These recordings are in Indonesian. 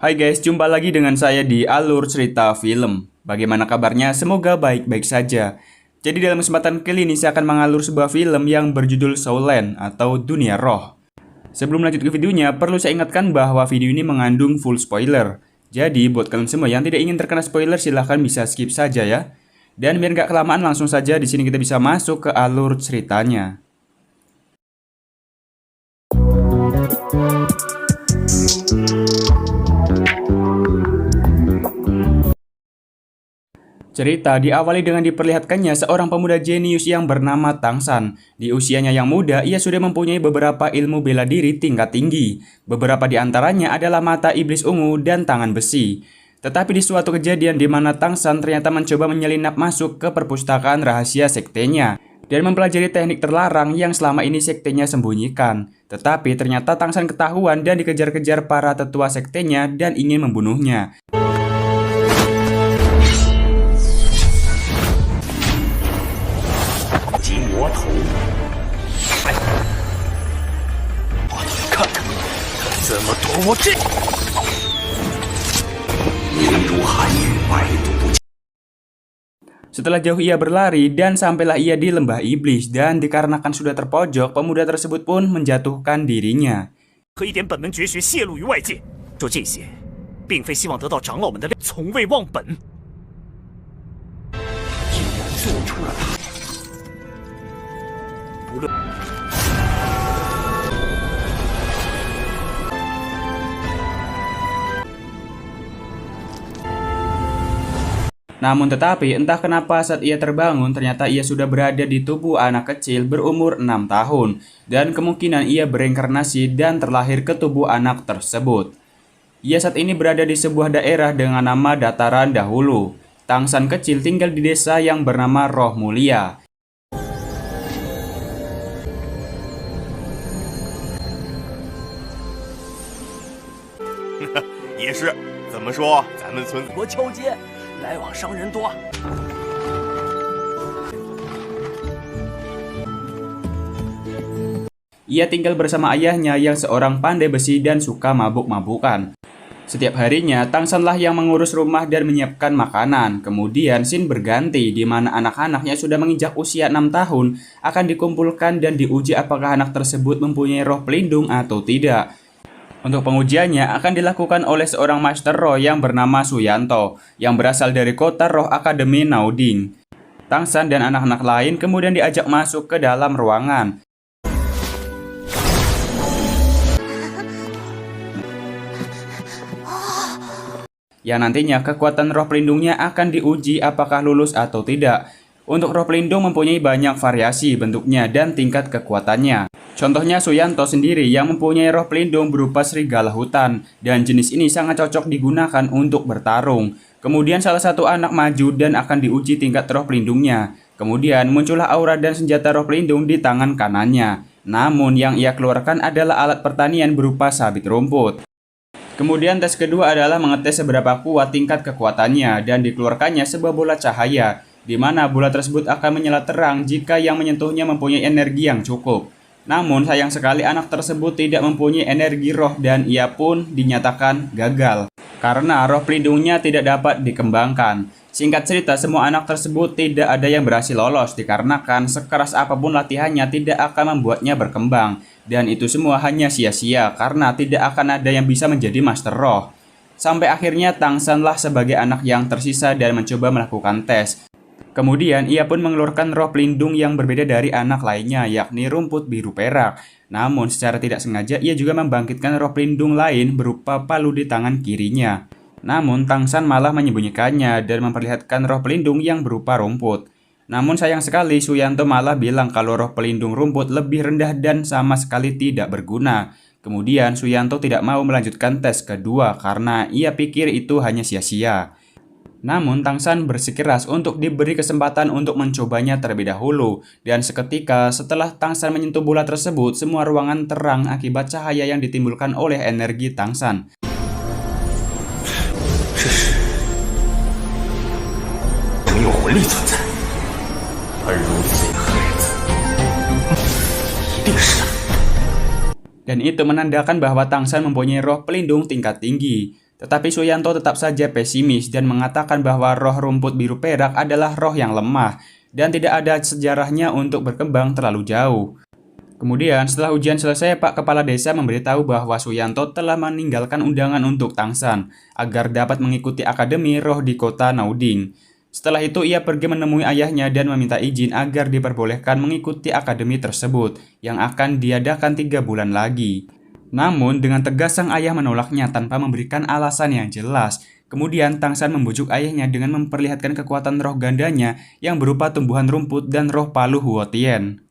Hai guys, jumpa lagi dengan saya di Alur Cerita Film. Bagaimana kabarnya? Semoga baik-baik saja. Jadi dalam kesempatan kali ini saya akan mengalur sebuah film yang berjudul Soulland atau Dunia Roh. Sebelum lanjut ke videonya, perlu saya ingatkan bahwa video ini mengandung full spoiler. Jadi buat kalian semua yang tidak ingin terkena spoiler silahkan bisa skip saja ya. Dan biar nggak kelamaan langsung saja di sini kita bisa masuk ke alur ceritanya. Cerita diawali dengan diperlihatkannya seorang pemuda jenius yang bernama Tangsan. Di usianya yang muda, ia sudah mempunyai beberapa ilmu bela diri tingkat tinggi. Beberapa di antaranya adalah mata iblis ungu dan tangan besi. Tetapi di suatu kejadian di mana Tangsan ternyata mencoba menyelinap masuk ke perpustakaan rahasia sektenya dan mempelajari teknik terlarang yang selama ini sektenya sembunyikan. Tetapi ternyata Tangsan ketahuan dan dikejar-kejar para tetua sektenya dan ingin membunuhnya. Setelah jauh ia berlari dan sampailah ia di lembah iblis dan dikarenakan sudah terpojok, pemuda tersebut pun menjatuhkan dirinya. Namun tetapi entah kenapa saat ia terbangun ternyata ia sudah berada di tubuh anak kecil berumur 6 tahun dan kemungkinan ia bereinkarnasi dan terlahir ke tubuh anak tersebut. Ia saat ini berada di sebuah daerah dengan nama Dataran Dahulu. Tangsan kecil tinggal di desa yang bernama Roh Mulia. Ia tinggal bersama ayahnya yang seorang pandai besi dan suka mabuk-mabukan. Setiap harinya, Tangsanlah yang mengurus rumah dan menyiapkan makanan. Kemudian, scene berganti di mana anak-anaknya sudah menginjak usia 6 tahun akan dikumpulkan dan diuji apakah anak tersebut mempunyai roh pelindung atau tidak. Untuk pengujiannya akan dilakukan oleh seorang Master Roh yang bernama Suyanto, yang berasal dari kota Roh Akademi Nauding. Tangsan dan anak-anak lain kemudian diajak masuk ke dalam ruangan. Yang nantinya kekuatan roh pelindungnya akan diuji apakah lulus atau tidak. Untuk roh pelindung mempunyai banyak variasi bentuknya dan tingkat kekuatannya. Contohnya Suyanto sendiri yang mempunyai roh pelindung berupa serigala hutan dan jenis ini sangat cocok digunakan untuk bertarung. Kemudian salah satu anak maju dan akan diuji tingkat roh pelindungnya. Kemudian muncullah aura dan senjata roh pelindung di tangan kanannya. Namun yang ia keluarkan adalah alat pertanian berupa sabit rumput. Kemudian tes kedua adalah mengetes seberapa kuat tingkat kekuatannya dan dikeluarkannya sebuah bola cahaya, di mana bola tersebut akan menyala terang jika yang menyentuhnya mempunyai energi yang cukup. Namun sayang sekali anak tersebut tidak mempunyai energi roh dan ia pun dinyatakan gagal karena roh pelindungnya tidak dapat dikembangkan. Singkat cerita, semua anak tersebut tidak ada yang berhasil lolos dikarenakan sekeras apapun latihannya tidak akan membuatnya berkembang. Dan itu semua hanya sia-sia karena tidak akan ada yang bisa menjadi Master Roh. Sampai akhirnya Tangsanlah sebagai anak yang tersisa dan mencoba melakukan tes. Kemudian ia pun mengeluarkan roh pelindung yang berbeda dari anak lainnya, yakni rumput biru perak. Namun secara tidak sengaja ia juga membangkitkan roh pelindung lain berupa palu di tangan kirinya. Namun Tangsan malah menyembunyikannya dan memperlihatkan roh pelindung yang berupa rumput. Namun sayang sekali Suyanto malah bilang kalau roh pelindung rumput lebih rendah dan sama sekali tidak berguna. Kemudian Suyanto tidak mau melanjutkan tes kedua karena ia pikir itu hanya sia-sia. Namun Tangsan bersikeras untuk diberi kesempatan untuk mencobanya terlebih dahulu. Dan seketika setelah Tangsan menyentuh bola tersebut, semua ruangan terang akibat cahaya yang ditimbulkan oleh energi Tangsan. Dan itu menandakan bahwa Tangsan mempunyai roh pelindung tingkat tinggi. Tetapi Suyanto tetap saja pesimis dan mengatakan bahwa roh rumput biru perak adalah roh yang lemah dan tidak ada sejarahnya untuk berkembang terlalu jauh. Kemudian setelah ujian selesai, Pak Kepala Desa memberitahu bahwa Suyanto telah meninggalkan undangan untuk Tangsan agar dapat mengikuti Akademi Roh di kota Nauding. Setelah itu ia pergi menemui ayahnya dan meminta izin agar diperbolehkan mengikuti akademi tersebut yang akan diadakan 3 bulan lagi. Namun dengan tegas sang ayah menolaknya tanpa memberikan alasan yang jelas. Kemudian Tangsan membujuk ayahnya dengan memperlihatkan kekuatan roh gandanya yang berupa tumbuhan rumput dan roh palu Huotien.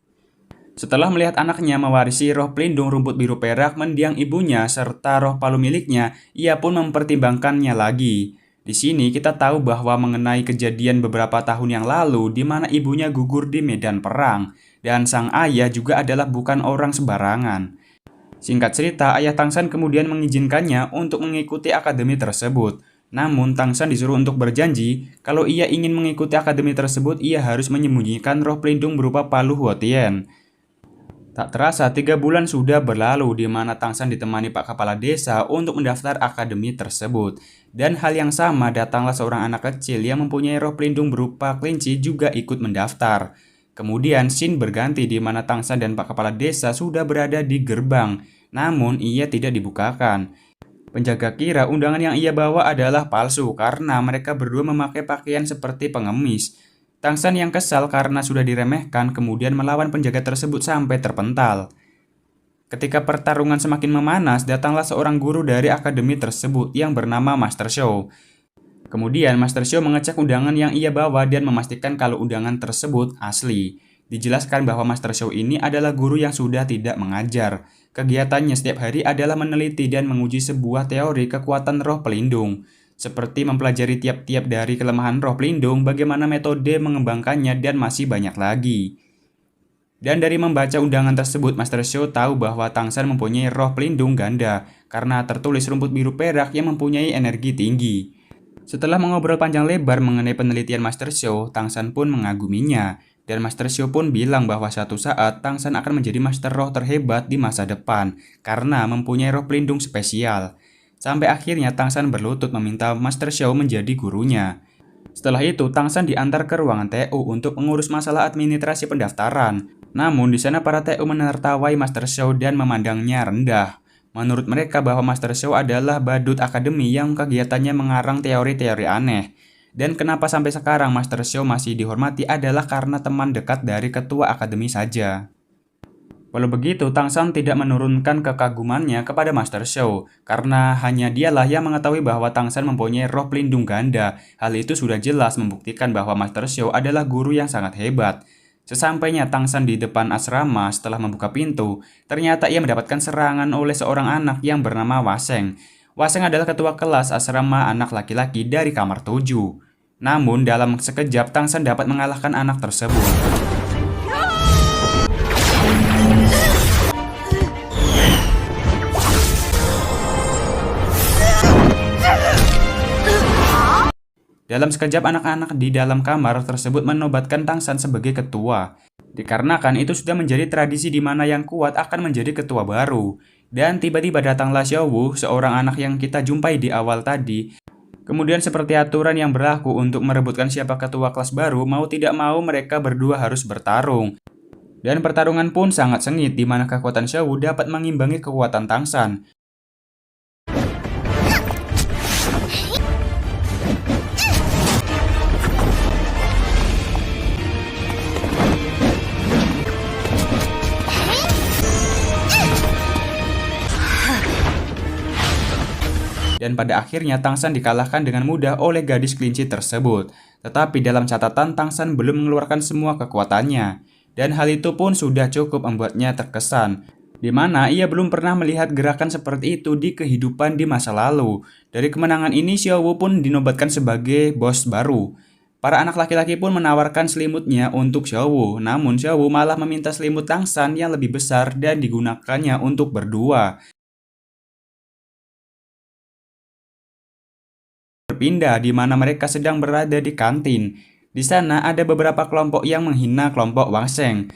Setelah melihat anaknya mewarisi roh pelindung rumput biru perak mendiang ibunya serta roh palu miliknya, ia pun mempertimbangkannya lagi. Di sini kita tahu bahwa mengenai kejadian beberapa tahun yang lalu di mana ibunya gugur di medan perang dan sang ayah juga adalah bukan orang sembarangan. Singkat cerita, ayah Tangsan kemudian mengizinkannya untuk mengikuti akademi tersebut. Namun Tangsan disuruh untuk berjanji kalau ia ingin mengikuti akademi tersebut ia harus menyembunyikan roh pelindung berupa palu Huotien. Tak terasa 3 bulan sudah berlalu di mana Tangsan ditemani Pak Kepala Desa untuk mendaftar akademi tersebut. Dan hal yang sama datanglah seorang anak kecil yang mempunyai roh pelindung berupa kelinci juga ikut mendaftar. Kemudian scene berganti di mana Tangsan dan Pak Kepala Desa sudah berada di gerbang, namun ia tidak dibukakan. Penjaga kira undangan yang ia bawa adalah palsu karena mereka berdua memakai pakaian seperti pengemis. Tangsan yang kesal karena sudah diremehkan kemudian melawan penjaga tersebut sampai terpental. Ketika pertarungan semakin memanas, datanglah seorang guru dari akademi tersebut yang bernama Master Show. Kemudian Master Show mengecek undangan yang ia bawa dan memastikan kalau undangan tersebut asli. Dijelaskan bahwa Master Show ini adalah guru yang sudah tidak mengajar. Kegiatannya setiap hari adalah meneliti dan menguji sebuah teori kekuatan roh pelindung. Seperti mempelajari tiap-tiap dari kelemahan roh pelindung, bagaimana metode mengembangkannya, dan masih banyak lagi. Dan dari membaca undangan tersebut, Master Show tahu bahwa Tangsan mempunyai roh pelindung ganda, karena tertulis rumput biru perak yang mempunyai energi tinggi. Setelah mengobrol panjang lebar mengenai penelitian Master Show, Tangsan pun mengaguminya. Dan Master Show pun bilang bahwa suatu saat Tangsan akan menjadi Master Roh terhebat di masa depan, karena mempunyai roh pelindung spesial. Sampai akhirnya Tangsan berlutut meminta Master Show menjadi gurunya. Setelah itu Tangsan diantar ke ruangan TU untuk mengurus masalah administrasi pendaftaran. Namun di sana para TU menertawai Master Show dan memandangnya rendah. Menurut mereka bahwa Master Show adalah badut akademi yang kegiatannya mengarang teori-teori aneh. Dan kenapa sampai sekarang Master Show masih dihormati adalah karena teman dekat dari ketua akademi saja. Walau begitu, Tangsan tidak menurunkan kekagumannya kepada Master Show, karena hanya dialah yang mengetahui bahwa Tangsan mempunyai roh pelindung ganda. Hal itu sudah jelas membuktikan bahwa Master Show adalah guru yang sangat hebat. Sesampainya Tangsan di depan asrama setelah membuka pintu, ternyata ia mendapatkan serangan oleh seorang anak yang bernama Waseng. Waseng adalah ketua kelas asrama anak laki-laki dari kamar 7. Namun dalam sekejap Tangsan dapat mengalahkan anak tersebut. Dalam sekejap anak-anak di dalam kamar tersebut menobatkan Tangsan sebagai ketua. Dikarenakan itu sudah menjadi tradisi di mana yang kuat akan menjadi ketua baru. Dan tiba-tiba datanglah Xiaowu, seorang anak yang kita jumpai di awal tadi. Kemudian seperti aturan yang berlaku untuk merebutkan siapa ketua kelas baru, mau tidak mau mereka berdua harus bertarung. Dan pertarungan pun sangat sengit di mana kekuatan Xiaowu dapat mengimbangi kekuatan Tangsan. Dan pada akhirnya Tangsan dikalahkan dengan mudah oleh gadis kelinci tersebut. Tetapi dalam catatan Tangsan belum mengeluarkan semua kekuatannya. Dan hal itu pun sudah cukup membuatnya terkesan. Di mana ia belum pernah melihat gerakan seperti itu di kehidupan di masa lalu. Dari kemenangan ini Xiaowu pun dinobatkan sebagai bos baru. Para anak laki-laki pun menawarkan selimutnya untuk Xiaowu. Namun Xiaowu malah meminta selimut Tangsan yang lebih besar dan digunakannya untuk berdua. Berpindah di mana mereka sedang berada di kantin. Di sana ada beberapa kelompok yang menghina kelompok Waseng.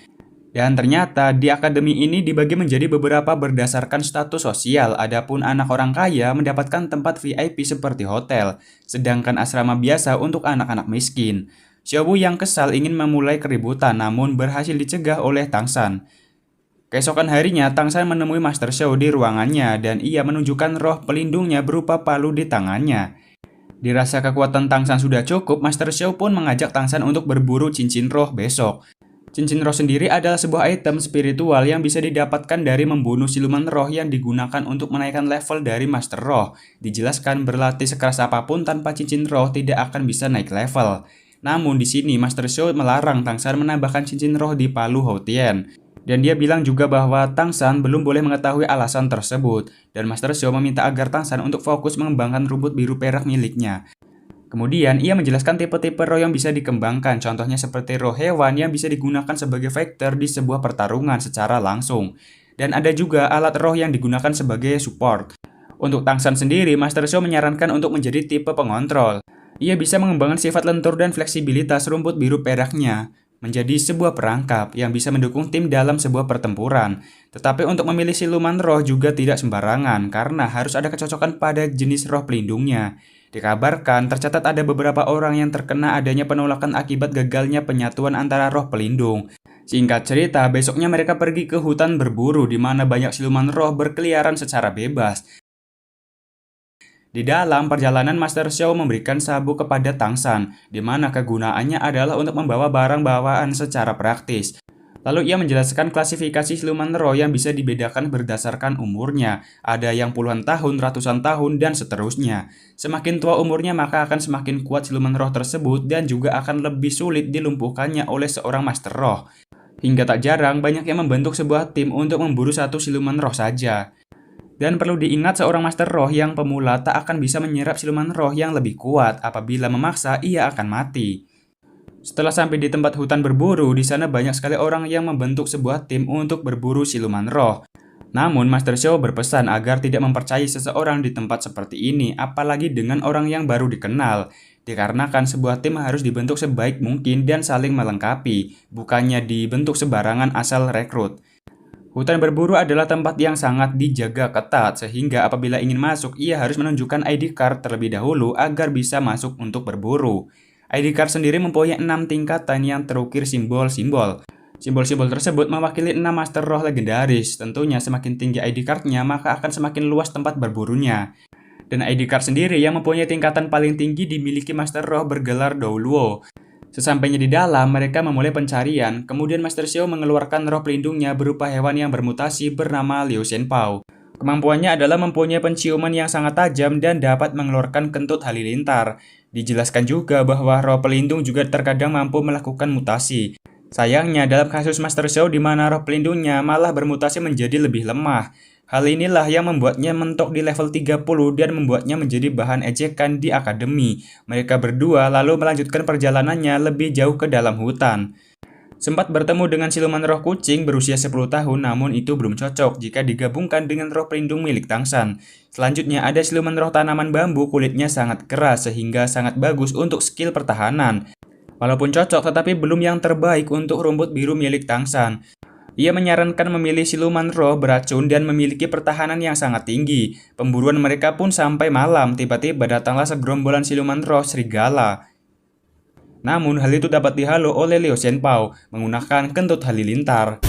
Dan ternyata di akademi ini dibagi menjadi beberapa berdasarkan status sosial. Adapun anak orang kaya mendapatkan tempat VIP seperti hotel, sedangkan asrama biasa untuk anak-anak miskin. Xiaowu yang kesal ingin memulai keributan namun berhasil dicegah oleh Tang San. Keesokan harinya, Tang San menemui Master Xiao di ruangannya dan ia menunjukkan roh pelindungnya berupa palu di tangannya. Dirasa kekuatan Tang San sudah cukup, Master Xiao pun mengajak Tang San untuk berburu cincin roh besok. Cincin roh sendiri adalah sebuah item spiritual yang bisa didapatkan dari membunuh siluman roh yang digunakan untuk menaikkan level dari Master Roh. Dijelaskan berlatih sekeras apapun tanpa cincin roh tidak akan bisa naik level. Namun di sini Master Xiao melarang Tang San menambahkan cincin roh di palu Hou Tian. Dan dia bilang juga bahwa Tang San belum boleh mengetahui alasan tersebut. Dan Master Xiao meminta agar Tang San untuk fokus mengembangkan rumput biru perak miliknya. Kemudian, ia menjelaskan tipe-tipe roh yang bisa dikembangkan, contohnya seperti roh hewan yang bisa digunakan sebagai vektor di sebuah pertarungan secara langsung. Dan ada juga alat roh yang digunakan sebagai support. Untuk Tang San sendiri, Master Xiao menyarankan untuk menjadi tipe pengontrol. Ia bisa mengembangkan sifat lentur dan fleksibilitas rumput biru peraknya menjadi sebuah perangkap yang bisa mendukung tim dalam sebuah pertempuran. Tetapi untuk memilih siluman roh juga tidak sembarangan, karena harus ada kecocokan pada jenis roh pelindungnya. Dikabarkan, tercatat ada beberapa orang yang terkena adanya penolakan akibat gagalnya penyatuan antara roh pelindung. Singkat cerita, besoknya mereka pergi ke hutan berburu di mana banyak siluman roh berkeliaran secara bebas. Di dalam perjalanan, Master Xiao memberikan sabuk kepada Tang San, di mana kegunaannya adalah untuk membawa barang bawaan secara praktis. Lalu ia menjelaskan klasifikasi siluman roh yang bisa dibedakan berdasarkan umurnya. Ada yang puluhan tahun, ratusan tahun, dan seterusnya. Semakin tua umurnya maka akan semakin kuat siluman roh tersebut dan juga akan lebih sulit dilumpuhkannya oleh seorang Master Roh. Hingga tak jarang banyak yang membentuk sebuah tim untuk memburu satu siluman roh saja. Dan perlu diingat seorang Master Roh yang pemula tak akan bisa menyerap siluman roh yang lebih kuat. Apabila memaksa, ia akan mati. Setelah sampai di tempat hutan berburu, di sana banyak sekali orang yang membentuk sebuah tim untuk berburu siluman roh. Namun Master Xiao berpesan agar tidak mempercayai seseorang di tempat seperti ini, apalagi dengan orang yang baru dikenal. Dikarenakan sebuah tim harus dibentuk sebaik mungkin dan saling melengkapi, bukannya dibentuk sembarangan asal rekrut. Hutan berburu adalah tempat yang sangat dijaga ketat, sehingga apabila ingin masuk, ia harus menunjukkan ID card terlebih dahulu agar bisa masuk untuk berburu. ID card sendiri mempunyai 6 tingkatan yang terukir simbol-simbol. Simbol-simbol tersebut mewakili 6 Master Roh legendaris. Tentunya semakin tinggi ID card-nya, maka akan semakin luas tempat berburunya. Dan ID card sendiri yang mempunyai tingkatan paling tinggi dimiliki Master Roh bergelar Douluo. Sesampainya di dalam, mereka memulai pencarian. Kemudian Master Xiao mengeluarkan roh pelindungnya berupa hewan yang bermutasi bernama Liu Shenpao. Kemampuannya adalah mempunyai penciuman yang sangat tajam dan dapat mengeluarkan kentut halilintar. Dijelaskan juga bahwa roh pelindung juga terkadang mampu melakukan mutasi. Sayangnya dalam kasus Master Xiao di mana roh pelindungnya malah bermutasi menjadi lebih lemah. Hal inilah yang membuatnya mentok di level 30 dan membuatnya menjadi bahan ejekan di akademi. Mereka berdua lalu melanjutkan perjalanannya lebih jauh ke dalam hutan. Sempat bertemu dengan siluman roh kucing berusia 10 tahun, namun itu belum cocok jika digabungkan dengan roh pelindung milik Tang San. Selanjutnya ada siluman roh tanaman bambu, kulitnya sangat keras sehingga sangat bagus untuk skill pertahanan. Walaupun cocok, tetapi belum yang terbaik untuk rumput biru milik Tang San. Ia menyarankan memilih siluman roh beracun dan memiliki pertahanan yang sangat tinggi. Pemburuan mereka pun sampai malam, tiba-tiba datanglah segerombolan siluman roh serigala. Namun hal itu dapat dihalau oleh Liu Shenpao menggunakan kentut halilintar.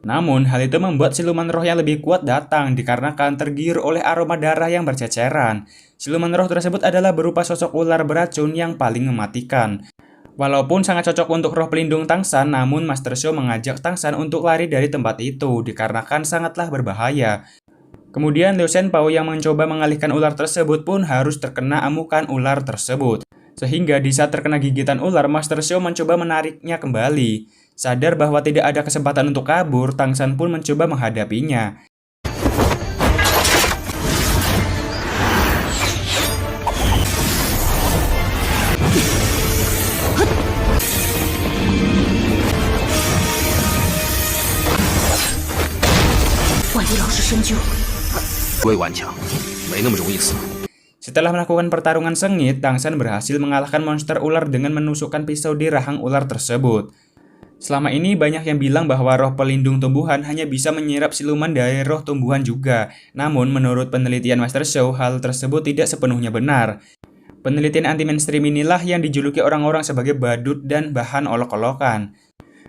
Namun, hal itu membuat siluman roh yang lebih kuat datang dikarenakan tergiur oleh aroma darah yang berceceran. Siluman roh tersebut adalah berupa sosok ular beracun yang paling mematikan. Walaupun sangat cocok untuk roh pelindung Tang San, namun Master Xiao mengajak Tang San untuk lari dari tempat itu dikarenakan sangatlah berbahaya. Kemudian Liu Shenpao yang mencoba mengalihkan ular tersebut pun harus terkena amukan ular tersebut. Sehingga di saat terkena gigitan ular, Master Xiao mencoba menariknya kembali. Sadar bahwa tidak ada kesempatan untuk kabur, Tang San pun mencoba menghadapinya. 深究。各位顽强，没那么容易死。 Setelah melakukan pertarungan sengit, Tangshan berhasil mengalahkan monster ular dengan menusukkan pisau di rahang ular tersebut. Selama ini banyak yang bilang bahwa roh pelindung tumbuhan hanya bisa menyerap siluman dari roh tumbuhan juga. Namun menurut penelitian Master Zhou, hal tersebut tidak sepenuhnya benar. Penelitian anti-mainstream inilah yang dijuluki orang-orang sebagai badut dan bahan olok-olokan.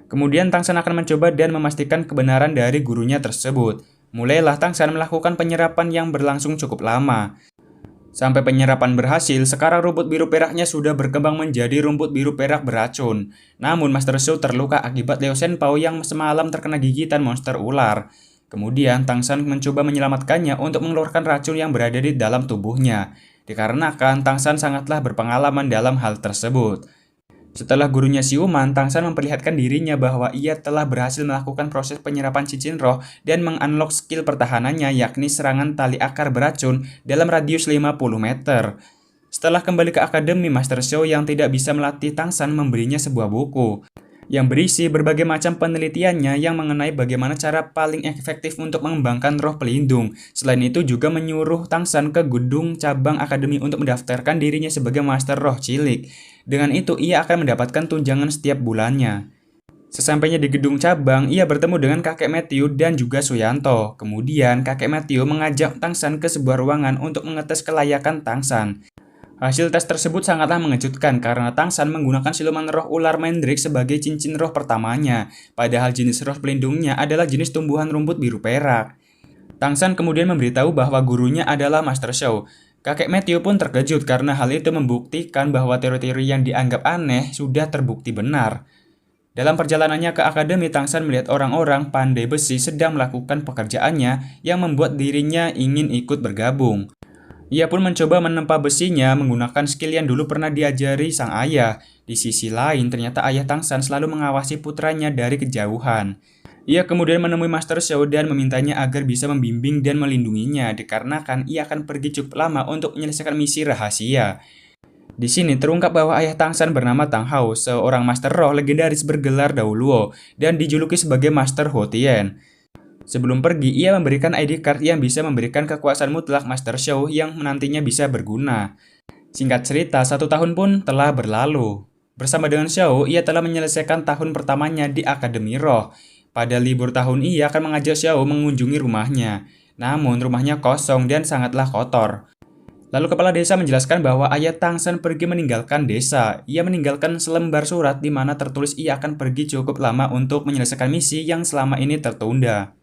Kemudian Tangshan akan mencoba dan memastikan kebenaran dari gurunya tersebut. Mulailah Tangshan melakukan penyerapan yang berlangsung cukup lama. Sampai penyerapan berhasil, sekarang rumput biru peraknya sudah berkembang menjadi rumput biru perak beracun. Namun Master Zhou terluka akibat Liu Shenpao yang semalam terkena gigitan monster ular. Kemudian Tangshan mencoba menyelamatkannya untuk mengeluarkan racun yang berada di dalam tubuhnya. Dikarenakan Tangshan sangatlah berpengalaman dalam hal tersebut. Setelah gurunya siuman, Tangshan memperlihatkan dirinya bahwa ia telah berhasil melakukan proses penyerapan cincin roh dan mengunlock skill pertahanannya, yakni serangan tali akar beracun dalam radius 50 meter. Setelah kembali ke akademi, Master Zhou yang tidak bisa melatih Tangshan memberinya sebuah buku yang berisi berbagai macam penelitiannya yang mengenai bagaimana cara paling efektif untuk mengembangkan roh pelindung. Selain itu juga menyuruh Tangshan ke gedung cabang akademi untuk mendaftarkan dirinya sebagai master roh cilik. Dengan itu ia akan mendapatkan tunjangan setiap bulannya. Sesampainya di gedung cabang, ia bertemu dengan kakek Matthew dan juga Suyanto. Kemudian kakek Matthew mengajak Tangshan ke sebuah ruangan untuk mengetes kelayakan Tangshan. Hasil tes tersebut sangatlah mengejutkan karena Tangshan menggunakan siluman roh ular Mandrake sebagai cincin roh pertamanya, padahal jenis roh pelindungnya adalah jenis tumbuhan rumput biru perak. Tangshan kemudian memberitahu bahwa gurunya adalah Master Zhou. Kakek Matthew pun terkejut karena hal itu membuktikan bahwa teori-teori yang dianggap aneh sudah terbukti benar. Dalam perjalanannya ke akademi, Tangshan melihat orang-orang pandai besi sedang melakukan pekerjaannya yang membuat dirinya ingin ikut bergabung. Ia pun mencoba menempa besinya menggunakan skill yang dulu pernah diajari sang ayah. Di sisi lain, ternyata ayah Tangshan selalu mengawasi putranya dari kejauhan. Ia kemudian menemui Master Zhou dan memintanya agar bisa membimbing dan melindunginya, dikarenakan ia akan pergi cukup lama untuk menyelesaikan misi rahasia. Di sini terungkap bahwa ayah Tangshan bernama Tang Hao, seorang master roh legendaris bergelar Dao Luo dan dijuluki sebagai Master Hotien. Sebelum pergi, ia memberikan ID card yang bisa memberikan kekuasaan mutlak Master Zhou yang nantinya bisa berguna. Singkat cerita, 1 tahun pun telah berlalu. Bersama dengan Zhou, ia telah menyelesaikan tahun pertamanya di Akademi Roh. Pada libur tahun ia akan mengajak Zhou mengunjungi rumahnya. Namun rumahnya kosong dan sangatlah kotor. Lalu kepala desa menjelaskan bahwa ayah Tangshan pergi meninggalkan desa. Ia meninggalkan selembar surat di mana tertulis ia akan pergi cukup lama untuk menyelesaikan misi yang selama ini tertunda.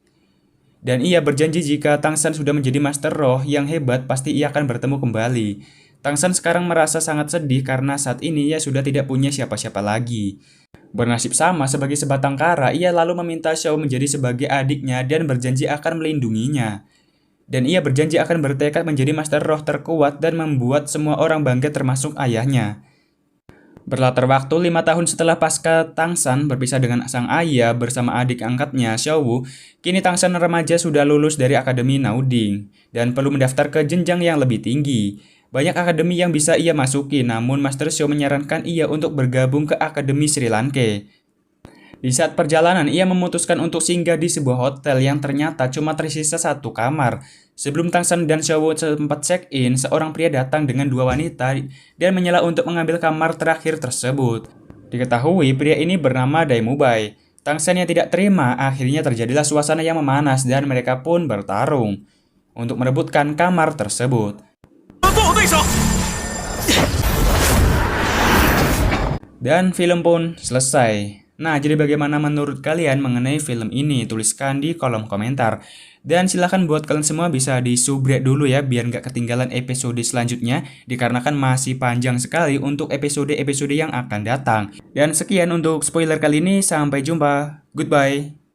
Dan ia berjanji jika Tangshan sudah menjadi master roh yang hebat, pasti ia akan bertemu kembali. Tangshan sekarang merasa sangat sedih karena saat ini ia sudah tidak punya siapa-siapa lagi. Bernasib sama sebagai sebatang kara, ia lalu meminta Zhou menjadi sebagai adiknya dan berjanji akan melindunginya. Dan ia berjanji akan bertekad menjadi master roh terkuat dan membuat semua orang bangga termasuk ayahnya. Berlatar waktu 5 tahun setelah pasca Tangshan berpisah dengan sang ayah bersama adik angkatnya Xiaowu, kini Tangshan remaja sudah lulus dari Akademi Nauding dan perlu mendaftar ke jenjang yang lebih tinggi. Banyak akademi yang bisa ia masuki, namun Master Zhou menyarankan ia untuk bergabung ke Akademi Sri Lanka. Di saat perjalanan, ia memutuskan untuk singgah di sebuah hotel yang ternyata cuma tersisa 1 kamar. Sebelum Tangshan dan Xiaowu sempat check-in, seorang pria datang dengan 2 wanita dan menyela untuk mengambil kamar terakhir tersebut. Diketahui pria ini bernama Dai Mubai. Tangshan yang tidak terima, akhirnya terjadilah suasana yang memanas dan mereka pun bertarung untuk merebutkan kamar tersebut. Dan film pun selesai. Nah, jadi bagaimana menurut kalian mengenai film ini? Tuliskan di kolom komentar. Dan silahkan buat kalian semua bisa di-subrek dulu ya, biar nggak ketinggalan episode selanjutnya, dikarenakan masih panjang sekali untuk episode-episode yang akan datang. Dan sekian untuk spoiler kali ini, sampai jumpa. Goodbye.